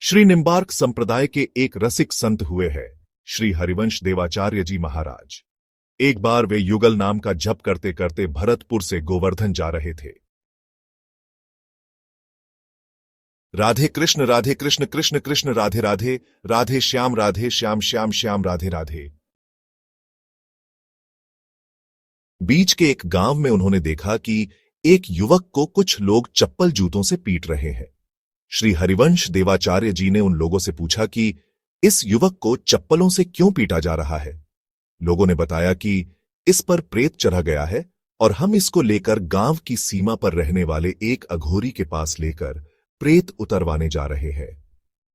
श्री निम्बार्क संप्रदाय के एक रसिक संत हुए हैं, श्री हरिवंश देवाचार्य जी महाराज। एक बार वे युगल नाम का जप करते करते भरतपुर से गोवर्धन जा रहे थे। राधे कृष्ण कृष्ण कृष्ण राधे राधे, राधे श्याम श्याम श्याम राधे राधे। बीच के एक गांव में उन्होंने देखा कि एक युवक को कुछ लोग चप्पल जूतों से पीट रहे हैं। श्री हरिवंश देवाचार्य जी ने उन लोगों से पूछा कि इस युवक को चप्पलों से क्यों पीटा जा रहा है। लोगों ने बताया कि इस पर प्रेत चढ़ा गया है और हम इसको लेकर गांव की सीमा पर रहने वाले एक अघोरी के पास लेकर प्रेत उतरवाने जा रहे हैं।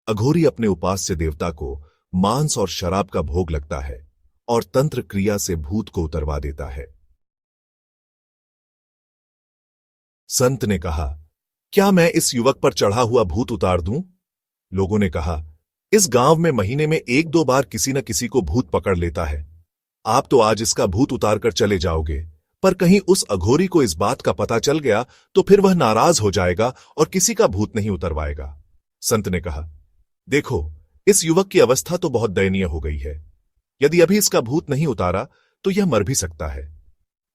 अघोरी अपने उपास्य देवता को मांस और शराब का भोग लगता है और तंत्र क्रिया से भूत को उतरवा देता है। संत ने कहा, क्या मैं इस युवक पर चढ़ा हुआ भूत उतार दूं? लोगों ने कहा, इस गांव में महीने में एक दो बार किसी न किसी को भूत पकड़ लेता है। आप तो आज इसका भूत उतार कर चले जाओगे, पर कहीं उस अघोरी को इस बात का पता चल गया तो फिर वह नाराज हो जाएगा और किसी का भूत नहीं उतरवाएगा। संत ने कहा, देखो, इस युवक की अवस्था तो बहुत दयनीय हो गई है। यदि अभी इसका भूत नहीं उतारा तो यह मर भी सकता है।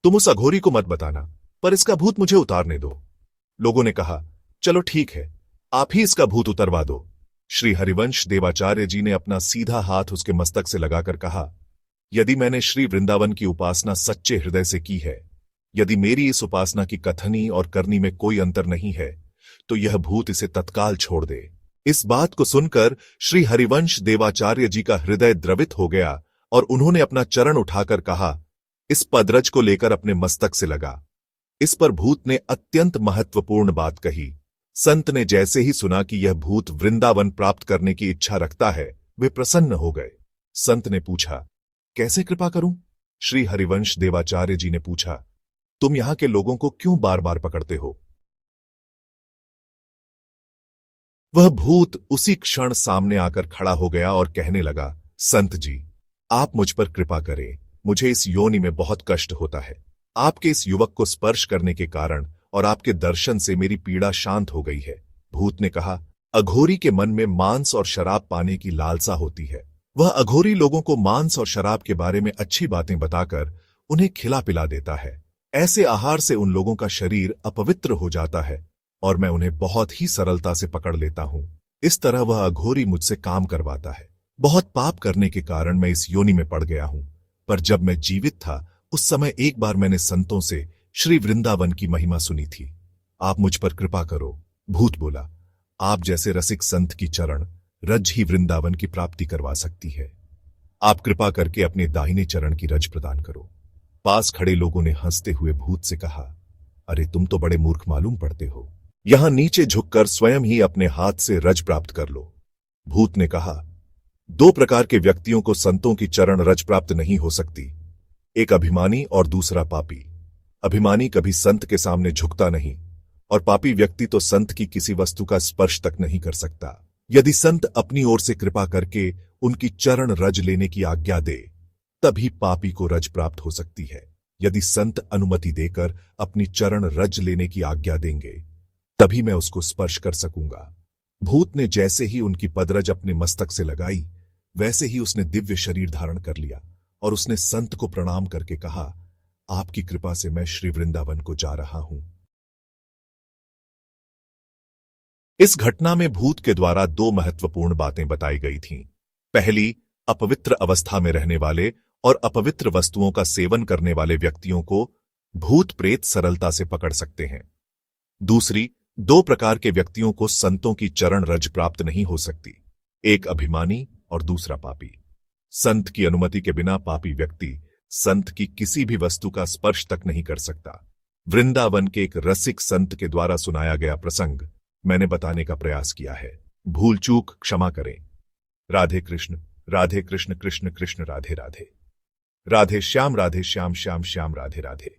तुम उस अघोरी को मत बताना, पर इसका भूत मुझे उतारने दो। लोगों ने कहा, चलो ठीक है, आप ही इसका भूत उतरवा दो। श्री हरिवंश देवाचार्य जी ने अपना सीधा हाथ उसके मस्तक से लगाकर कहा, यदि मैंने श्री वृंदावन की उपासना सच्चे हृदय से की है, यदि मेरी इस उपासना की कथनी और करनी में कोई अंतर नहीं है, तो यह भूत इसे तत्काल छोड़ दे। इस बात को सुनकर श्री हरिवंश देवाचार्य जी का हृदय द्रवित हो गया और उन्होंने अपना चरण उठाकर कहा, इस पदरज को लेकर अपने मस्तक से लगा। इस पर भूत ने अत्यंत महत्वपूर्ण बात कही। संत ने जैसे ही सुना कि यह भूत वृंदावन प्राप्त करने की इच्छा रखता है, वे प्रसन्न हो गए। संत ने पूछा, कैसे कृपा करूं? श्री हरिवंश देवाचार्य जी ने पूछा, तुम यहां के लोगों को क्यों बार बार पकड़ते हो? वह भूत उसी क्षण सामने आकर खड़ा हो गया और कहने लगा, संत जी, आप मुझ पर कृपा करें, मुझे इस योनि में बहुत कष्ट होता है। आपके इस युवक को स्पर्श करने के कारण और आपके दर्शन से मेरी पीड़ा शांत हो गई है। भूत ने कहा, अघोरी के मन में मांस और शराब पाने की लालसा होती है। वह अघोरी लोगों को मांस और शराब के बारे में अच्छी बातें बताकर उन्हें खिला पिला देता है। ऐसे आहार से उन लोगों का शरीर अपवित्र हो जाता है और मैं उन्हें बहुत ही सरलता से पकड़ लेता हूं। इस तरह वह अघोरी मुझसे काम करवाता है। बहुत पाप करने के कारण मैं इस योनि में पड़ गया हूं, पर जब मैं जीवित था उस समय एक बार मैंने संतों से श्री वृंदावन की महिमा सुनी थी। आप मुझ पर कृपा करो। भूत बोला, आप जैसे रसिक संत की चरण रज ही वृंदावन की प्राप्ति करवा सकती है। आप कृपा करके अपने दाहिने चरण की रज प्रदान करो। पास खड़े लोगों ने हंसते हुए भूत से कहा, अरे तुम तो बड़े मूर्ख मालूम पड़ते हो, यहां नीचे झुककर स्वयं ही अपने हाथ से रज प्राप्त कर लो। भूत ने कहा, दो प्रकार के व्यक्तियों को संतों की चरण रज प्राप्त नहीं हो सकती, एक अभिमानी और दूसरा पापी। अभिमानी कभी संत के सामने झुकता नहीं और पापी व्यक्ति तो संत की किसी वस्तु का स्पर्श तक नहीं कर सकता। यदि संत अपनी ओर से कृपा करके उनकी चरण रज लेने की आज्ञा दे, तभी पापी को रज प्राप्त हो सकती है। यदि संत अनुमति देकर अपनी चरण रज लेने की आज्ञा देंगे, तभी मैं उसको स्पर्श कर सकूंगा। भूत ने जैसे ही उनकी पदरज अपने मस्तक से लगाई, वैसे ही उसने दिव्य शरीर धारण कर लिया और उसने संत को प्रणाम करके कहा, आपकी कृपा से मैं श्री वृंदावन को जा रहा हूं। इस घटना में भूत के द्वारा दो महत्वपूर्ण बातें बताई गई थीं। पहली, अपवित्र अवस्था में रहने वाले और अपवित्र वस्तुओं का सेवन करने वाले व्यक्तियों को भूत प्रेत सरलता से पकड़ सकते हैं। दूसरी, दो प्रकार के व्यक्तियों को संतों की चरण रज प्राप्त नहीं हो सकती, एक अभिमानी और दूसरा पापी। संत की अनुमति के बिना पापी व्यक्ति संत की किसी भी वस्तु का स्पर्श तक नहीं कर सकता। वृंदावन के एक रसिक संत के द्वारा सुनाया गया प्रसंग मैंने बताने का प्रयास किया है। भूल चूक क्षमा करें। राधे कृष्ण कृष्ण कृष्ण राधे राधे। राधे श्याम श्याम श्याम राधे राधे।